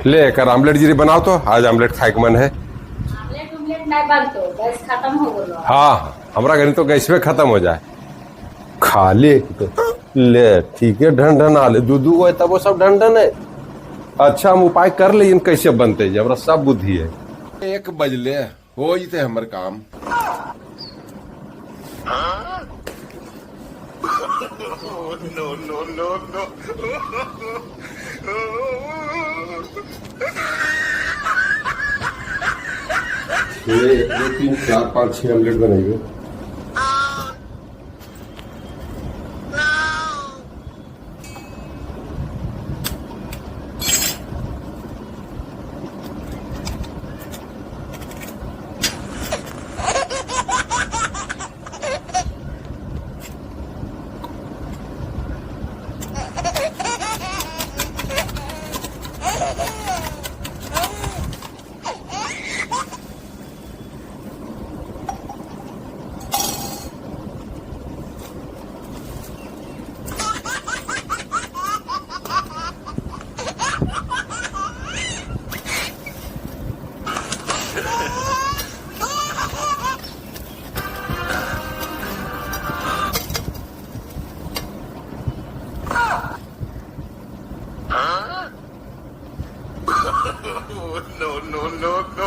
ले कर आमलेट जीरी बनाओ तो आज आमलेट खाए के मन है। आमलेट उमलेट नहीं बनतो, गैस खत्म हो गलो। हाँ हमारा घर तो गैस में खत्म हो जाए खाली तो ले ठीक है ढन ढन आले दूधू को तब वो सब ढन ढन है। अच्छा हम उपाय कर ले कैसे बनते है हमरा सब बुद्धि है। 1 बजले हो जते हमर काम। No, no, no, no. 1 2 3 4 5 6 omelette बनाइए। No, no, no, no.